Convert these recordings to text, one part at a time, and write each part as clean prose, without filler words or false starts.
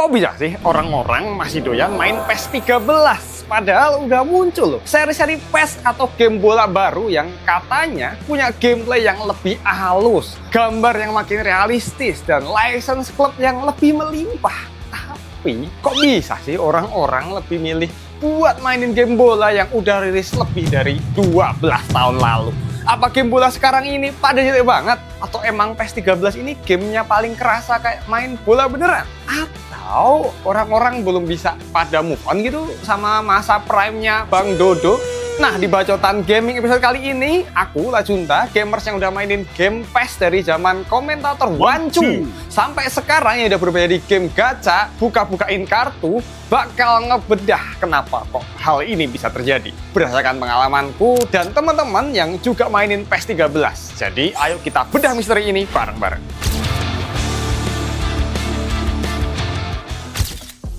Kok bisa sih orang-orang masih doyan main PES 13? Padahal udah muncul loh seri-seri PES atau game bola baru yang katanya punya gameplay yang lebih halus, gambar yang makin realistis, dan license klub yang lebih melimpah. Tapi kok bisa sih orang-orang lebih milih buat mainin game bola yang udah rilis lebih dari 12 tahun lalu? Apa game bola sekarang ini pada jelek banget? Atau emang PES 13 ini gamenya paling kerasa kayak main bola beneran? Atau orang-orang belum bisa pada move on gitu sama masa prime-nya Bang Dodo? Nah, di Bacotan Gaming episode kali ini, aku, Lajunta, gamers yang udah mainin game PES dari zaman komentator Wancu sampai sekarang yang udah berubah jadi game gacha, buka-bukain kartu, bakal ngebedah kenapa kok hal ini bisa terjadi berdasarkan pengalamanku dan teman-teman yang juga mainin PES 13. Jadi, ayo kita bedah misteri ini bareng-bareng.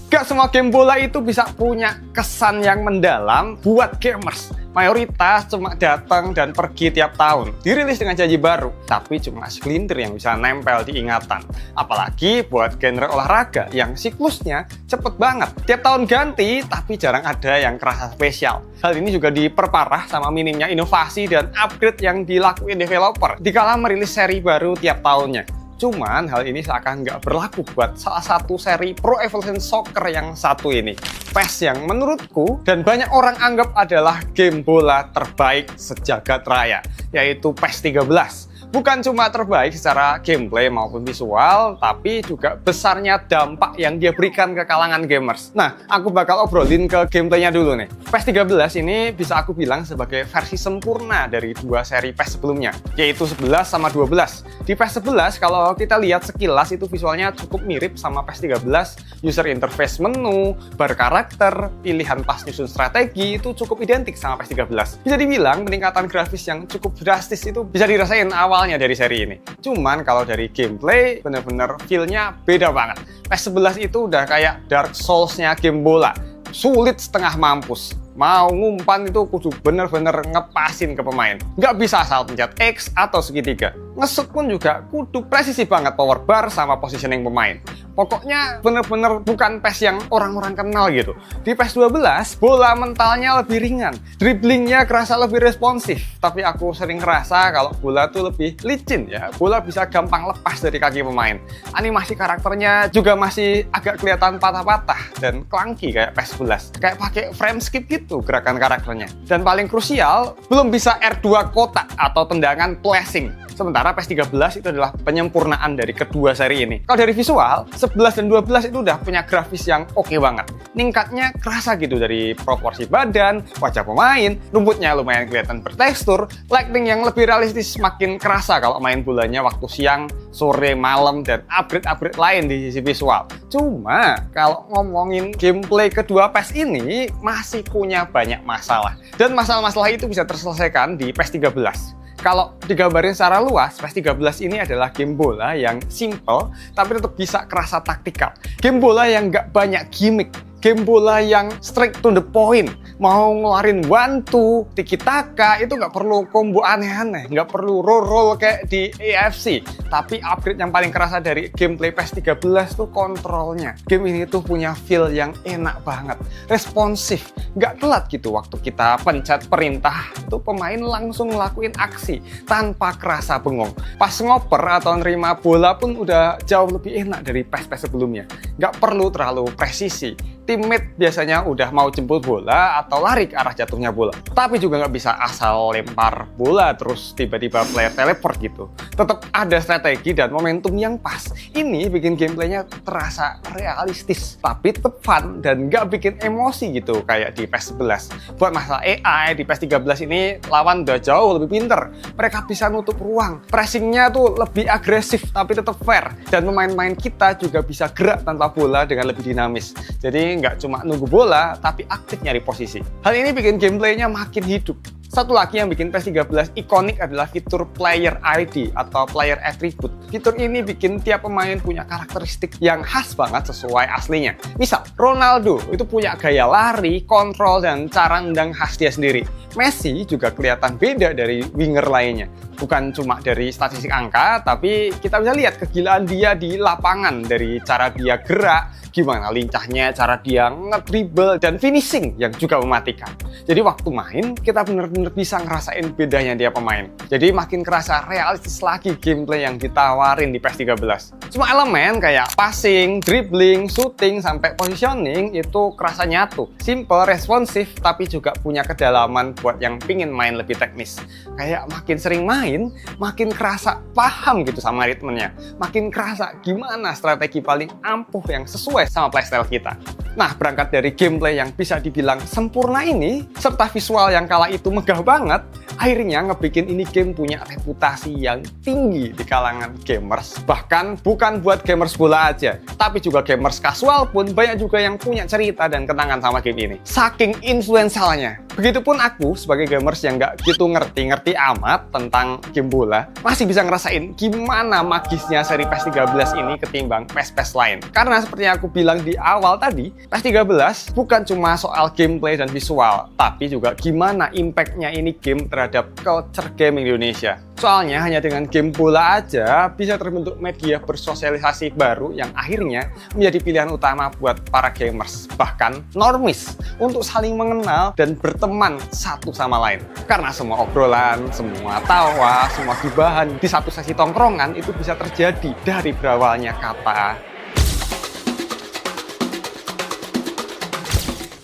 Gak semua game bola itu bisa punya kesan yang mendalam buat gamers. Mayoritas cuma datang dan pergi tiap tahun, dirilis dengan janji baru, tapi cuma segelintir yang bisa nempel di ingatan. Apalagi buat genre olahraga yang siklusnya cepet banget. Tiap tahun ganti, tapi jarang ada yang kerasa spesial. Hal ini juga diperparah sama minimnya inovasi dan upgrade yang dilakuin developer dikala merilis seri baru tiap tahunnya. Cuman hal ini seakan nggak berlaku buat salah satu seri Pro Evolution Soccer yang satu ini. PES yang menurutku dan banyak orang anggap adalah game bola terbaik sejagat raya, yaitu PES 13. Bukan cuma terbaik secara gameplay maupun visual, tapi juga besarnya dampak yang dia berikan ke kalangan gamers. Nah, aku bakal obrolin ke gameplaynya dulu nih. PES 13 ini bisa aku bilang sebagai versi sempurna dari dua seri PES sebelumnya, yaitu 11 sama 12. Di PES 11, kalau kita lihat sekilas itu visualnya cukup mirip sama PES 13, user interface menu, bar karakter, pilihan pas nyusun strategi itu cukup identik sama PES 13. Bisa dibilang peningkatan grafis yang cukup drastis itu bisa dirasain awalnya dari seri ini. Cuman kalau dari gameplay bener-bener feel-nya beda banget. PES 11 itu udah kayak Dark Souls-nya game bola. Sulit setengah mampus. Mau ngumpan itu kudu bener-bener ngepasin ke pemain. Nggak bisa asal pencet X atau segitiga. Ngesut pun juga kudu presisi banget power bar sama positioning pemain. Pokoknya bener-bener bukan PES yang orang-orang kenal gitu. Di PES 12, bola mentalnya lebih ringan. Dribblingnya kerasa lebih responsif. Tapi aku sering ngerasa kalau bola tuh lebih licin ya. Bola bisa gampang lepas dari kaki pemain. Animasi karakternya juga masih agak kelihatan patah-patah dan clunky kayak PES 11. Kayak pakai frame skip gitu gerakan karakternya. Dan paling krusial, belum bisa R2 kotak atau tendangan flashing. Sementara PES 13 itu adalah penyempurnaan dari kedua seri ini. Kalau dari visual, 11 dan 12 itu udah punya grafis yang oke banget. Ningkatnya kerasa gitu dari proporsi badan, wajah pemain, rumputnya lumayan kelihatan bertekstur, lighting yang lebih realistis makin kerasa kalau main bolanya waktu siang, sore, malam, dan upgrade-upgrade lain di sisi visual. Cuma, kalau ngomongin gameplay kedua PES ini, masih punya banyak masalah. Dan masalah-masalah itu bisa terselesaikan di PES 13. Kalau digambarin secara luas, PES 13 ini adalah game bola yang simple, tapi tetap bisa kerasa taktikal. Game bola yang nggak banyak gimmick. Game bola yang straight to the point. Mau ngeluarin one-two, tiki-taka, itu nggak perlu combo aneh-aneh. Nggak perlu roll-roll kayak di AFC. Tapi upgrade yang paling kerasa dari gameplay PES 13 tuh kontrolnya. Game ini tuh punya feel yang enak banget. Responsif. Nggak telat gitu waktu kita pencet perintah, tuh pemain langsung ngelakuin aksi tanpa kerasa bengong. Pas ngoper atau nerima bola pun udah jauh lebih enak dari PES-PES sebelumnya. Nggak perlu terlalu presisi. Teammate biasanya udah mau jemput bola atau lari ke arah jatuhnya bola. Tapi juga nggak bisa asal lempar bola terus tiba-tiba player teleport gitu. Tetap ada strategi dan momentum yang pas. Ini bikin gameplaynya terasa realistis, tapi tetap fun dan nggak bikin emosi gitu kayak di PES 11. Buat masalah AI, di PES 13 ini lawan udah jauh lebih pinter. Mereka bisa nutup ruang. Pressingnya tuh lebih agresif tapi tetap fair. Dan pemain-pemain kita juga bisa gerak tanpa bola dengan lebih dinamis. Jadi nggak cuma nunggu bola, tapi aktif nyari posisi. Hal ini bikin gameplaynya makin hidup. Satu lagi yang bikin PES 13 ikonik adalah fitur Player ID atau Player Attribute. Fitur ini bikin tiap pemain punya karakteristik yang khas banget sesuai aslinya. Misal, Ronaldo itu punya gaya lari, kontrol, dan cara nendang khas dia sendiri. Messi juga kelihatan beda dari winger lainnya. Bukan cuma dari statistik angka, tapi kita bisa lihat kegilaan dia di lapangan dari cara dia gerak, gimana lincahnya, cara dia ngedribble, dan finishing yang juga mematikan. Jadi waktu main, kita benar-benar bisa ngerasain bedanya dia pemain. Jadi makin kerasa realistis lagi gameplay yang ditawarin di PES 13. Semua elemen kayak passing, dribbling, shooting, sampai positioning itu kerasa nyatu. Simple, responsif, tapi juga punya kedalaman buat yang pingin main lebih teknis. Kayak makin sering main, makin kerasa paham gitu sama ritmenya. Makin kerasa gimana strategi paling ampuh yang sesuai sama playstyle kita. Nah, berangkat dari gameplay yang bisa dibilang sempurna ini, serta visual yang kala itu megah banget, akhirnya ngebikin ini game punya reputasi yang tinggi di kalangan gamers. Bahkan bukan buat gamers bola aja, tapi juga gamers casual pun banyak juga yang punya cerita dan kenangan sama game ini. Saking influensialnya. Begitupun aku sebagai gamers yang nggak gitu ngerti amat tentang game bola, masih bisa ngerasain gimana magisnya seri PES 13 ini ketimbang PES-PES lain. Karena seperti yang aku bilang di awal tadi, PES 13 bukan cuma soal gameplay dan visual, tapi juga gimana impact-nya ini game terhadap culture gaming di Indonesia. Soalnya hanya dengan game bola aja bisa terbentuk media bersosialisasi baru yang akhirnya menjadi pilihan utama buat para gamers, bahkan normis, untuk saling mengenal dan berteman satu sama lain. Karena semua obrolan, semua tawa, semua gibahan di satu sesi tongkrongan itu bisa terjadi dari berawalnya kata.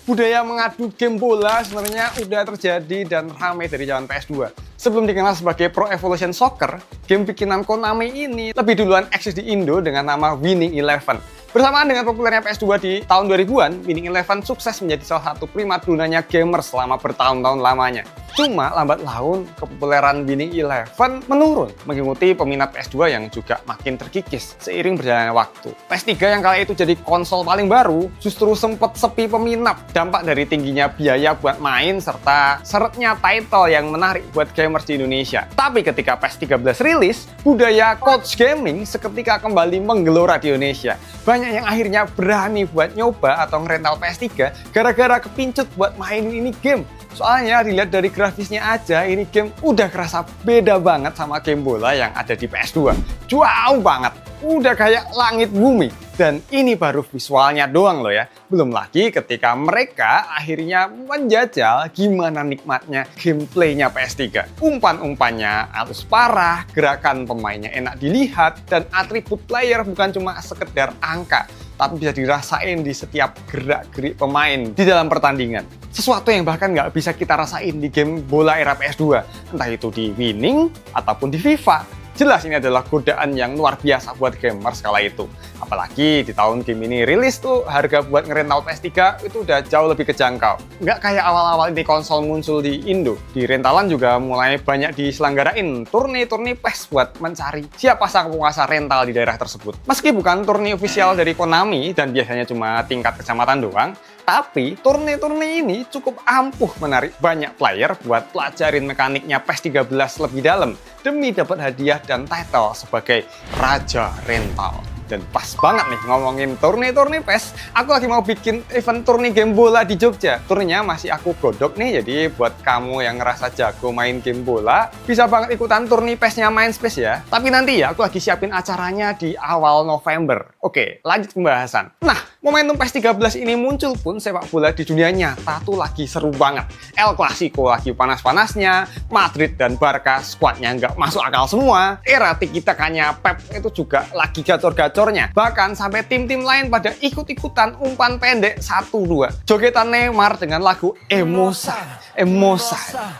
Budaya mengadu game bola sebenarnya udah terjadi dan ramai dari zaman PS2. Sebelum dikenal sebagai Pro Evolution Soccer, game bikinan Konami ini lebih duluan eksis di Indo dengan nama Winning Eleven. Bersamaan dengan populernya PS2 di tahun 2000-an, Winning Eleven sukses menjadi salah satu primadonanya gamers selama bertahun-tahun lamanya. Cuma lambat laun, kepopuleran Winning Eleven menurun, mengikuti peminat PS2 yang juga makin terkikis seiring berjalannya waktu. PS3 yang kala itu jadi konsol paling baru, justru sempat sepi peminat, dampak dari tingginya biaya buat main serta seretnya title yang menarik buat gamers di Indonesia. Tapi ketika PS 13 rilis, budaya couch gaming seketika kembali menggelora di Indonesia. Banyak yang akhirnya berani buat nyoba atau ngerental PS3 gara-gara kepincut buat main ini game. Soalnya dilihat dari grafisnya aja, ini game udah kerasa beda banget sama game bola yang ada di PS2. Jauh banget, udah kayak langit bumi. Dan ini baru visualnya doang loh ya. Belum lagi ketika mereka akhirnya menjajal gimana nikmatnya gameplaynya PS3. Umpan-umpannya halus parah, gerakan pemainnya enak dilihat, dan atribut player bukan cuma sekedar angka, tapi bisa dirasain di setiap gerak-gerik pemain di dalam pertandingan. Sesuatu yang bahkan nggak bisa kita rasain di game bola era PS2, entah itu di Winning ataupun di FIFA. Jelas ini adalah godaan yang luar biasa buat gamers kala itu. Apalagi di tahun game ini rilis tuh, harga buat ngerental PS3 itu udah jauh lebih kejangkau. Nggak kayak awal-awal ini konsol muncul di Indo. Di rentalan juga mulai banyak diselenggarain turni-turni PES buat mencari siapa sang penguasa rental di daerah tersebut. Meski bukan turni ofisial dari Konami dan biasanya cuma tingkat kecamatan doang, tapi turni-turni ini cukup ampuh menarik banyak player buat pelajarin mekaniknya PES 13 lebih dalam demi dapat hadiah dan title sebagai Raja Rental. Dan pas banget nih ngomongin turni-turni PES, aku lagi mau bikin event turni game bola di Jogja. Turninya masih aku godok nih, jadi buat kamu yang ngerasa jago main game bola, bisa banget ikutan turni PES-nya Mindspace ya. Tapi nanti ya, aku lagi siapin acaranya di awal November. Oke, lanjut pembahasan. Nah, momentum PES 13 ini muncul pun sepak bola di dunia nyata tuh lagi seru banget. El Clasico lagi panas-panasnya, Madrid dan Barca skuadnya nggak masuk akal semua. Era tiki-takanya Pep itu juga lagi gacor-gacornya. Bahkan sampai tim-tim lain pada ikut-ikutan umpan pendek 1-2. Jogetan Neymar dengan lagu Emosa.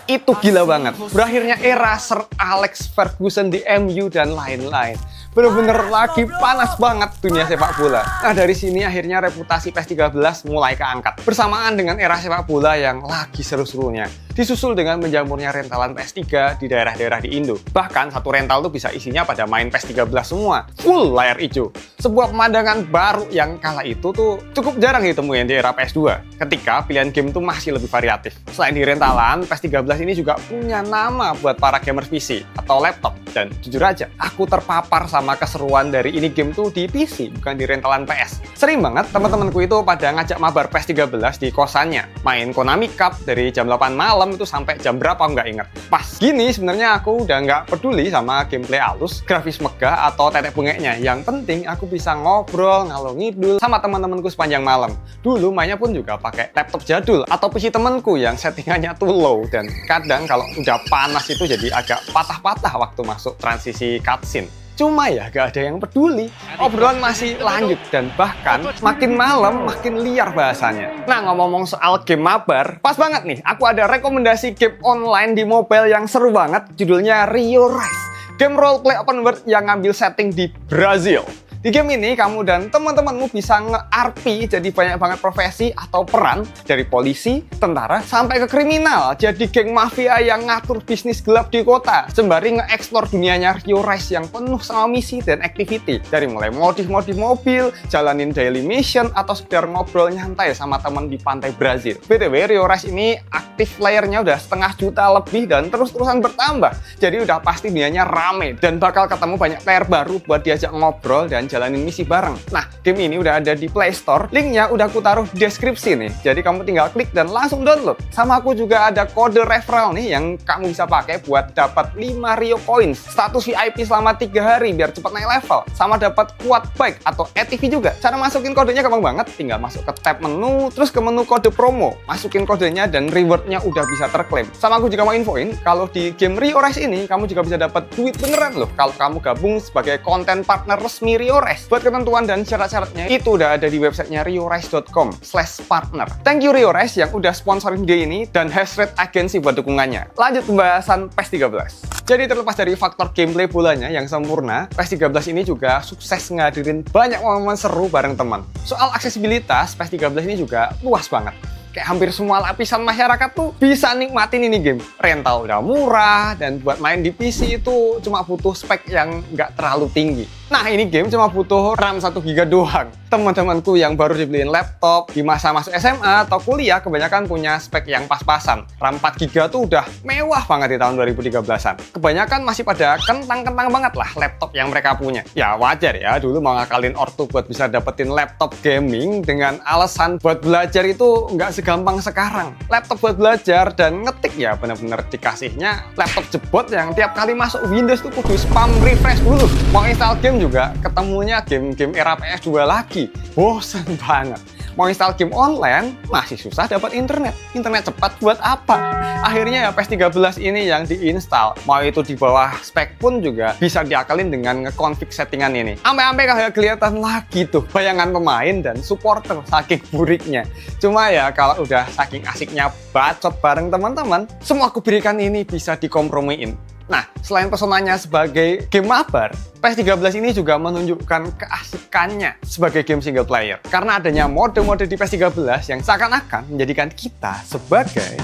Itu gila banget. Berakhirnya era Sir Alex Ferguson di MU dan lain-lain. Bener-bener lagi panas banget dunia sepak bola. Nah, dari sini akhirnya reputasi PES 13 mulai keangkat. Bersamaan dengan era sepak bola yang lagi seru-serunya. Disusul dengan menjamurnya rentalan PS3 di daerah-daerah di Indo. Bahkan satu rental tuh bisa isinya pada main PES 13 semua. Full layar hijau. Sebuah pemandangan baru yang kala itu tuh cukup jarang ditemuin di era PS2. Ketika pilihan game tuh masih lebih variatif. Selain di rentalan, PES 13 ini juga punya nama buat para gamer PC atau laptop. Dan jujur aja, aku terpapar sama keseruan dari ini game tuh di PC, bukan di rentalan PS. Sering banget teman-temanku itu pada ngajak mabar PES 13 di kosannya. Main Konami Cup dari jam 8 malam malam itu sampai jam berapa nggak inget. Pas gini sebenarnya aku udah nggak peduli sama gameplay halus, grafis megah atau tetek bengeknya. Yang penting aku bisa ngobrol ngalor ngidul sama teman-temanku sepanjang malam. Dulu mainnya pun juga pakai laptop jadul atau PC temanku yang settingannya tuh low, dan kadang kalau udah panas itu jadi agak patah-patah waktu masuk transisi cutscene. Cuma ya gak ada yang peduli, obrolan masih lanjut dan bahkan makin malam makin liar bahasanya. Nah, ngomong-ngomong soal game mabar, pas banget nih aku ada rekomendasi game online di mobile yang seru banget, judulnya Rio Rise. Game roleplay open world yang ngambil setting di Brazil. Di game ini kamu dan teman-temanmu bisa nge-RP jadi banyak banget profesi atau peran, dari polisi, tentara, sampai ke kriminal. Jadi geng mafia yang ngatur bisnis gelap di kota, sembari nge-explore dunianya Rio Rise yang penuh sama misi dan activity. Dari mulai modif-modif mobil, jalanin daily mission, atau sekedar ngobrol nyantai sama teman di pantai Brazil. BTW, Rio Rise ini aktif playernya udah 500 juta lebih dan terus-terusan bertambah. Jadi udah pasti dunianya rame dan bakal ketemu banyak player baru buat diajak ngobrol dan jalanin misi bareng. Nah, game ini udah ada di Play Store. Linknya udah aku taruh di deskripsi nih. Jadi kamu tinggal klik dan langsung download. Sama aku juga ada kode referral nih yang kamu bisa pakai buat dapat 5 Rio Coins, status VIP selama 3 hari biar cepat naik level, sama dapat quad bike atau ATV juga. Cara masukin kodenya gampang banget. Tinggal masuk ke tab menu, terus ke menu kode promo. Masukin kodenya dan rewardnya udah bisa terklaim. Sama aku juga mau infoin, kalau di game Rio Rise ini kamu juga bisa dapat duit beneran loh kalau kamu gabung sebagai konten partner resmi Rio Rise. Buat ketentuan dan syarat-syaratnya itu udah ada di websitenya riorise.com/partner. Thank you Rio Rise yang udah sponsorin video ini dan Hashtrade Agency buat dukungannya. Lanjut pembahasan PES 13. Jadi terlepas dari faktor gameplay bolanya yang sempurna, PES 13 ini juga sukses ngadirin banyak momen seru bareng teman. Soal aksesibilitas, PES 13 ini juga luas banget. Kayak hampir semua lapisan masyarakat tuh bisa nikmatin ini game. Rental udah murah, dan buat main di PC itu cuma butuh spek yang nggak terlalu tinggi. Nah, ini game cuma butuh RAM 1 GB doang. Teman-temanku yang baru dibeliin laptop di masa masuk SMA atau kuliah kebanyakan punya spek yang pas-pasan. RAM 4 GB tuh udah mewah banget di tahun 2013-an. Kebanyakan masih pada kentang-kentang banget lah laptop yang mereka punya. Ya wajar ya, dulu mau ngakalin ortu buat bisa dapetin laptop gaming dengan alasan buat belajar itu nggak segampang sekarang. Laptop buat belajar dan ngetik ya bener-bener dikasihnya laptop jebot yang tiap kali masuk Windows tuh kudu spam refresh dulu. Mau install game juga ketemunya game-game era PS2 lagi. Bosen banget. Mau install game online, masih susah dapat internet. Internet cepat buat apa? Akhirnya ya PES 13 ini yang diinstal. Mau itu di bawah spek pun juga bisa diakalin dengan nge-config settingan ini. Ampe-ampe kagak kelihatan lagi tuh bayangan pemain dan supporter saking buriknya. Cuma ya kalau udah saking asiknya bacot bareng teman-teman, semua aku berikan ini bisa dikompromiin. Nah, selain pesonanya sebagai game mabar, PES 13 ini juga menunjukkan keasikannya sebagai game single player. Karena adanya mode-mode di PES 13 yang seakan-akan menjadikan kita sebagai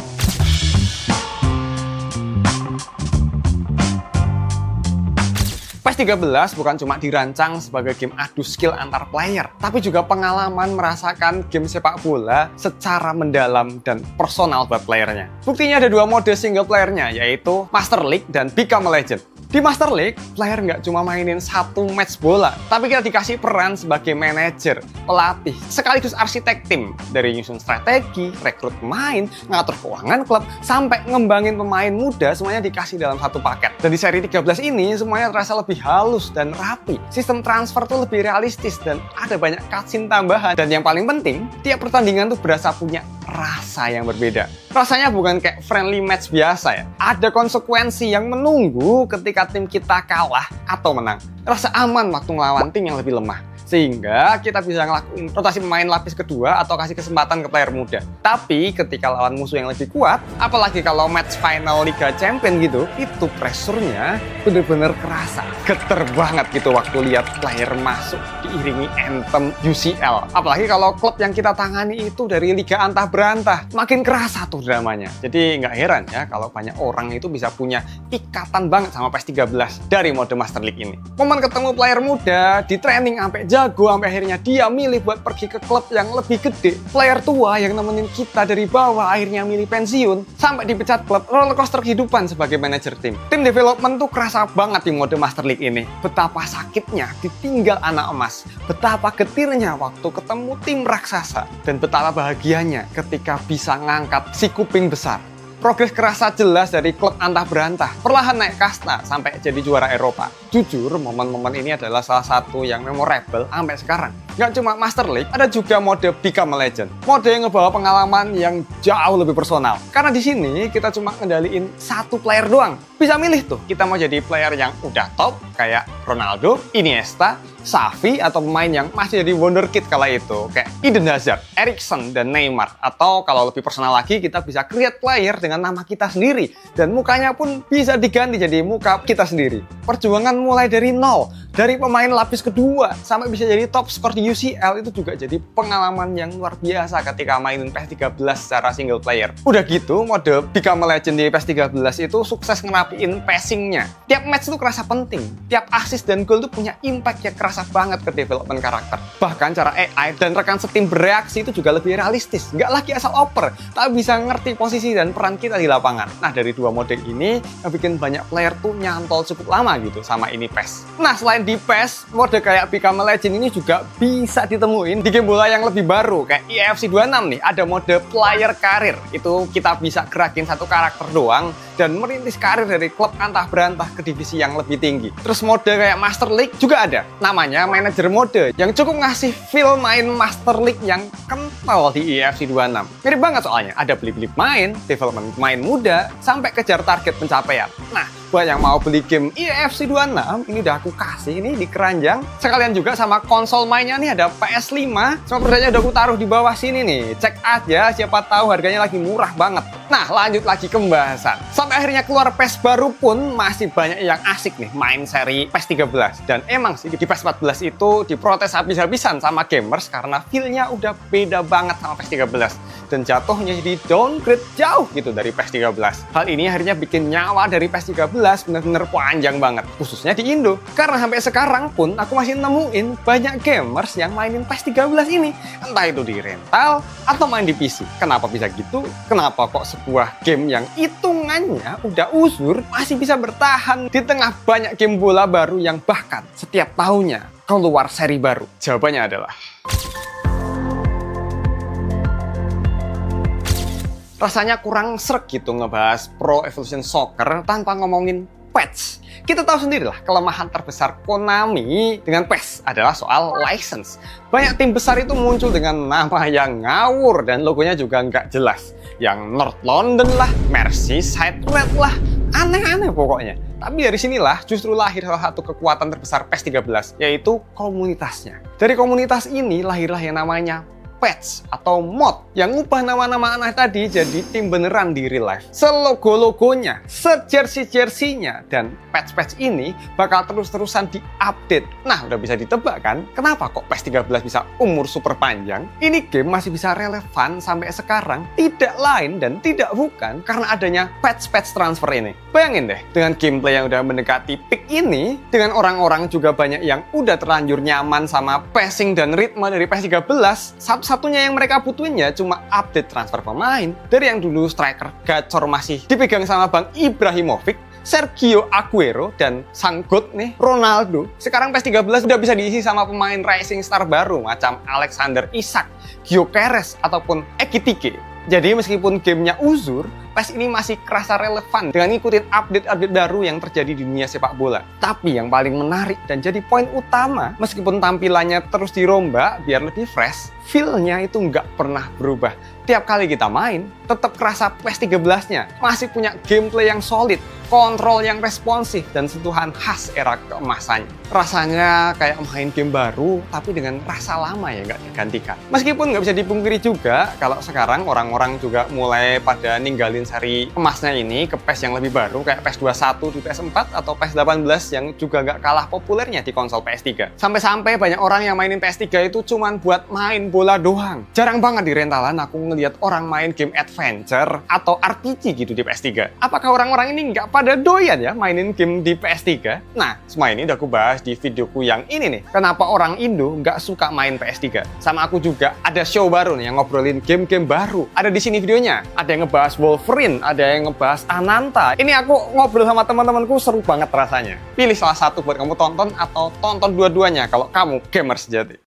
PES 13 bukan cuma dirancang sebagai game adu skill antar player, tapi juga pengalaman merasakan game sepak bola secara mendalam dan personal buat playernya. Buktinya ada 2 mode single playernya, yaitu Master League dan Become a Legend. Di Master League, player nggak cuma mainin 1 match bola, tapi kita dikasih peran sebagai manajer, pelatih, sekaligus arsitek tim. Dari nyusun strategi, rekrut pemain, ngatur keuangan klub, sampai ngembangin pemain muda, semuanya dikasih dalam satu paket. Dan di seri 13 ini, semuanya terasa lebih halus dan rapi. Sistem transfer tuh lebih realistis dan ada banyak cutscene tambahan. Dan yang paling penting, tiap pertandingan tuh berasa punya rasa yang berbeda. Rasanya bukan kayak friendly match biasa ya. Ada konsekuensi yang menunggu ketika tim kita kalah atau menang. Rasa aman waktu ngelawan tim yang lebih lemah. Sehingga kita bisa ngelakuin rotasi pemain lapis kedua atau kasih kesempatan ke player muda. Tapi ketika lawan musuh yang lebih kuat, apalagi kalau match final Liga Champion gitu, itu pressure-nya bener-bener kerasa. Geter banget gitu waktu lihat player masuk diiringi anthem UCL. Apalagi kalau klub yang kita tangani itu dari Liga Antah Berantah, makin kerasa tuh dramanya. Jadi nggak heran ya kalau banyak orang itu bisa punya ikatan banget sama PES 13 dari mode Master League ini. Momen ketemu player muda di training sampai jago, sampai akhirnya dia milih buat pergi ke klub yang lebih gede. Player tua yang nemenin kita dari bawah akhirnya milih pensiun, sampai dipecat klub, rollercoaster kehidupan sebagai manajer tim. Tim development tuh kerasa banget di mode Master League ini. Betapa sakitnya ditinggal anak emas, betapa getirnya waktu ketemu tim raksasa, dan betapa bahagianya ketika bisa ngangkat si kuping besar. Progres kerasa jelas dari klub antah berantah, perlahan naik kasta sampai jadi juara Eropa. Jujur, momen-momen ini adalah salah satu yang memorable sampai sekarang. Nggak cuma Master League, ada juga mode Become a Legend. Mode yang ngebawa pengalaman yang jauh lebih personal. Karena di sini kita cuma ngendaliin satu player doang. Bisa milih tuh, kita mau jadi player yang udah top, kayak Ronaldo, Iniesta, Xavi, atau pemain yang masih jadi wonderkid kala itu, kayak Eden Hazard, Eriksen, dan Neymar. Atau kalau lebih personal lagi, kita bisa create player dengan nama kita sendiri. Dan mukanya pun bisa diganti jadi muka kita sendiri. Perjuangan mulai dari nol, dari pemain lapis kedua, sampai bisa jadi top skor di UCL, itu juga jadi pengalaman yang luar biasa ketika mainin PES 13 secara single player. Udah gitu, mode Become a Legend di PES 13 itu sukses ngerapiin passingnya. Tiap match itu kerasa penting, tiap assist dan goal itu punya impact yang kerasa banget ke development karakter. Bahkan cara AI dan rekan setim bereaksi itu juga lebih realistis. Nggak lagi asal oper, tapi bisa ngerti posisi dan peran kita di lapangan. Nah, dari dua mode ini, yang bikin banyak player tuh nyantol cukup lama gitu sama ini PES. Nah, selain di PES, mode kayak Become a Legend ini juga bisa ditemuin di game bola yang lebih baru, kayak EFC 26 nih. Ada mode Player Karir. Itu kita bisa gerakin satu karakter doang dan merintis karir dari klub antah berantah ke divisi yang lebih tinggi. Terus mode kayak Master League juga ada. Namanya Manager Mode, yang cukup ngasih feel main Master League yang kental di EFC 26. Mirip banget soalnya, ada beli-beli main, development main muda, sampai kejar target pencapaian. Nah, buat yang mau beli game EFC 26, ini udah aku kasih ini di keranjang. Sekalian juga sama konsol mainnya nih, ada PS5. Semua produknya udah aku taruh di bawah sini nih. Cek aja, siapa tahu harganya lagi murah banget. Nah, lanjut lagi ke pembahasan. Sampai akhirnya keluar PES baru pun masih banyak yang asik nih main seri PES 13. Dan emang sih di PES 14 itu diprotes habis-habisan sama gamers karena feel-nya udah beda banget sama PES 13. Dan jatuhnya jadi downgrade jauh gitu dari PES 13. Hal ini akhirnya bikin nyawa dari PES 13 bener-bener panjang banget, khususnya di Indo. Karena sampai sekarang pun aku masih nemuin banyak gamers yang mainin PES 13 ini. Entah itu di rental atau main di PC. Kenapa bisa gitu? Kenapa kok sebuah game yang hitungannya udah uzur masih bisa bertahan di tengah banyak game bola baru yang bahkan setiap tahunnya keluar seri baru? Jawabannya adalah rasanya kurang sreg gitu ngebahas Pro Evolution Soccer tanpa ngomongin patch. Kita tahu sendirilah kelemahan terbesar Konami dengan PES adalah soal license. Banyak tim besar itu muncul dengan nama yang ngawur dan logonya juga nggak jelas. Yang North London lah, Merseyside Red lah, aneh-aneh pokoknya. Tapi dari sinilah justru lahir salah satu kekuatan terbesar PES 13, yaitu komunitasnya. Dari komunitas ini lahirlah yang namanya patch atau mod yang ngubah nama-nama anak tadi jadi tim beneran di real life. Selogo-logonya, sejersey-jerseynya, dan patch-patch ini bakal terus-terusan diupdate. Nah, udah bisa ditebak kan kenapa kok PES 13 bisa umur super panjang? Ini game masih bisa relevan sampai sekarang tidak lain dan tidak bukan karena adanya patch-patch transfer ini. Bayangin deh, dengan gameplay yang udah mendekati peak ini, dengan orang-orang juga banyak yang udah terlanjur nyaman sama passing dan ritme dari PES 13, satunya yang mereka butuhin ya cuma update transfer pemain. Dari yang dulu striker gacor masih dipegang sama Bang Ibrahimovic, Sergio Aguero, dan sang GOAT nih Ronaldo. Sekarang PES 13 udah bisa diisi sama pemain rising star baru macam Alexander Isak, Gyökeres, ataupun Ekitike. Jadi meskipun gamenya uzur, PES ini masih kerasa relevan dengan ngikutin update-update baru yang terjadi di dunia sepak bola. Tapi yang paling menarik dan jadi poin utama, meskipun tampilannya terus dirombak biar lebih fresh, feel-nya itu nggak pernah berubah. Tiap kali kita main, tetap kerasa PES 13-nya masih punya gameplay yang solid, kontrol yang responsif, dan sentuhan khas era keemasannya. Rasanya kayak main game baru, tapi dengan rasa lama ya nggak digantikan. Meskipun nggak bisa dipungkiri juga, kalau sekarang orang-orang juga mulai pada ninggalin seri emasnya ini ke PES yang lebih baru, kayak PES 21 di PS4 atau PES 18 yang juga nggak kalah populernya di konsol PS3. Sampai-sampai banyak orang yang mainin PS3 itu cuman buat main bola doang. Jarang banget di rentalan aku ngeliat orang main game adventure atau RPG gitu di PS3. Apakah orang-orang ini nggak pada doyan ya mainin game di PS3? Nah, semua ini udah aku bahas di videoku yang ini nih. Kenapa orang Indo nggak suka main PS3? Sama aku juga ada show baru nih yang ngobrolin game-game baru. Ada di sini videonya. Ada yang ngebahas Wolverine, ada yang ngebahas Ananta. Ini aku ngobrol sama teman-temanku seru banget rasanya. Pilih salah satu buat kamu tonton atau tonton dua-duanya kalau kamu gamer sejati.